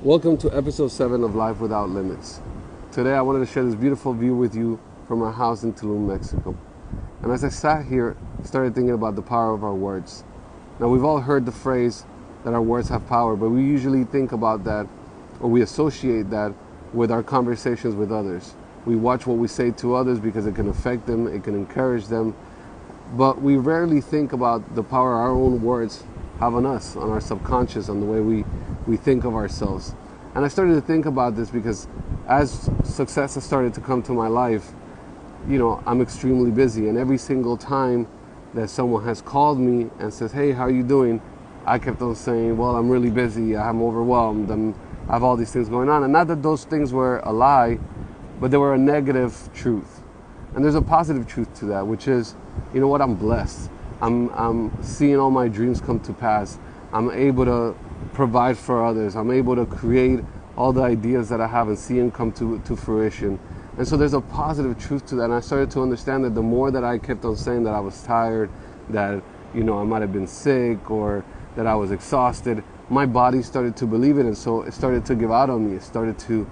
Welcome to episode 7 of Life Without Limits. Today I wanted to share this beautiful view with you from our house in Tulum, Mexico. And as I sat here, I started thinking about the power of our words. Now we've all heard the phrase that our words have power, but we usually think about that, or we associate that with our conversations with others. We watch what we say to others because it can affect them, it can encourage them, but we rarely think about the power our own words have on us, on our subconscious, on the way we think of ourselves. And I started to think about this because as success has started to come to my life, I'm extremely busy, and every single time that someone has called me and says, "Hey, how are you doing?" I kept on saying, "Well, I'm really busy, I'm overwhelmed, I have all these things going on." And not that those things were a lie, but they were a negative truth. And there's a positive truth to that, which is, you know what, I'm blessed. I'm seeing all my dreams come to pass. I'm able to provide for others. I'm able to create all the ideas that I have and see them come to fruition. And so there's a positive truth to that. And I started to understand that the more that I kept on saying that I was tired, that I might have been sick, or that I was exhausted, my body started to believe it, and so it started to give out on me. It started to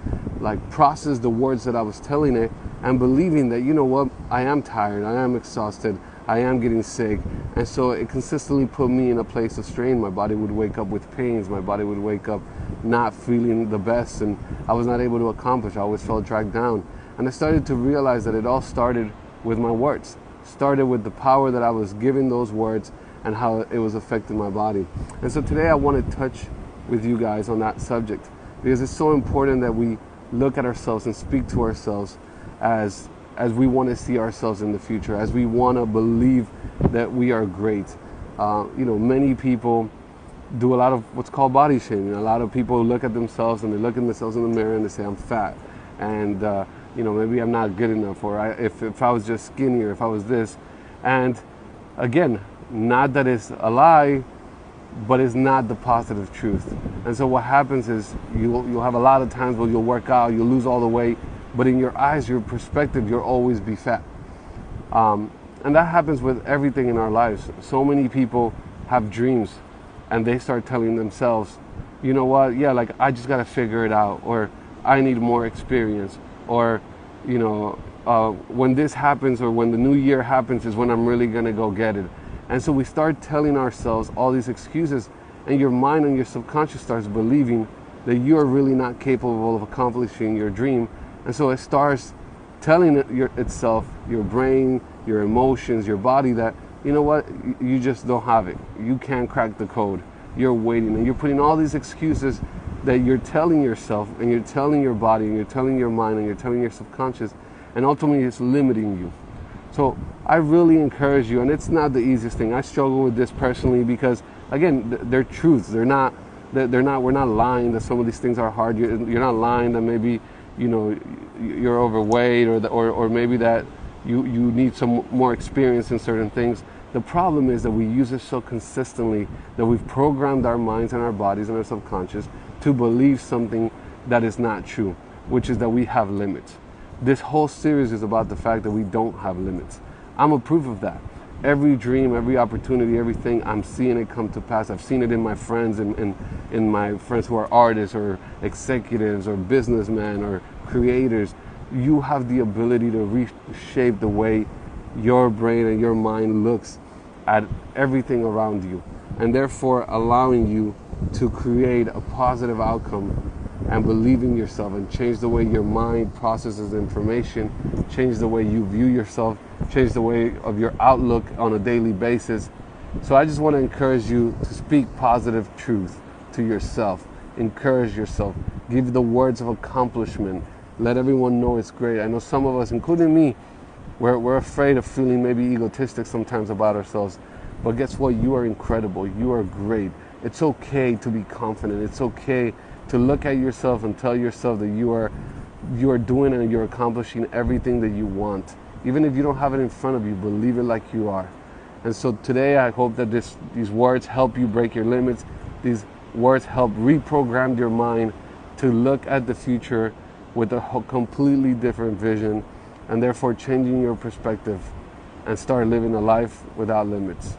process the words that I was telling it and believing that, you know what, I am tired, I am exhausted, I am getting sick. And so it consistently put me in a place of strain. My body would wake up with pains, my body would wake up not feeling the best, and I was not able to accomplish. I always felt dragged down. And I started to realize that it all started with my words. Started with the power that I was giving those words and how it was affecting my body. And so today I want to touch with you guys on that subject, because it's so important that we look at ourselves and speak to ourselves as we want to see ourselves in the future, as we want to believe that we are great. Many people do a lot of what's called body shaming. A lot of people look at themselves and they look at themselves in the mirror and they say, "I'm fat, and maybe I'm not good enough, or if I was just skinnier, if I was this." And again, not that it's a lie, but it's not the positive truth. And so what happens is you'll have a lot of times where you'll work out, you'll lose all the weight, but in your eyes, your perspective, you'll always be fat. And that happens with everything in our lives. So many people have dreams and they start telling themselves, "You know what, I just got to figure it out," or "I need more experience," or, when this happens, or when the new year happens is when I'm really going to go get it. And so we start telling ourselves all these excuses, and your mind and your subconscious starts believing that you are really not capable of accomplishing your dream. And so it starts telling itself, your brain, your emotions, your body, that, you know what, you just don't have it. You can't crack the code. You're waiting, and you're putting all these excuses that you're telling yourself, and you're telling your body, and you're telling your mind, and you're telling your subconscious, and ultimately it's limiting you. So I really encourage you, and it's not the easiest thing. I struggle with this personally because, again, they're truths. We're not lying that some of these things are hard. You're not lying that maybe, you're overweight, or maybe that you need some more experience in certain things. The problem is that we use it so consistently that we've programmed our minds and our bodies and our subconscious to believe something that is not true, which is that we have limits. This whole series is about the fact that we don't have limits. I'm a proof of that. Every dream, every opportunity, everything, I'm seeing it come to pass. I've seen it in my friends and in my friends who are artists or executives or businessmen or creators. You have the ability to reshape the way your brain and your mind looks at everything around you, and therefore allowing you to create a positive outcome and believe in yourself and change the way your mind processes information, change the way you view yourself, change the way of your outlook on a daily basis. So I just want to encourage you to speak positive truth to yourself. Encourage yourself. Give the words of accomplishment. Let everyone know it's great. I know some of us, including me, we're afraid of feeling maybe egotistic sometimes about ourselves. But guess what? You are incredible. You are great. It's okay to be confident. It's okay to look at yourself and tell yourself that you are doing and you're accomplishing everything that you want. Even if you don't have it in front of you, believe it like you are. And so today I hope that these words help you break your limits. These words help reprogram your mind to look at the future with a completely different vision, and therefore changing your perspective and start living a life without limits.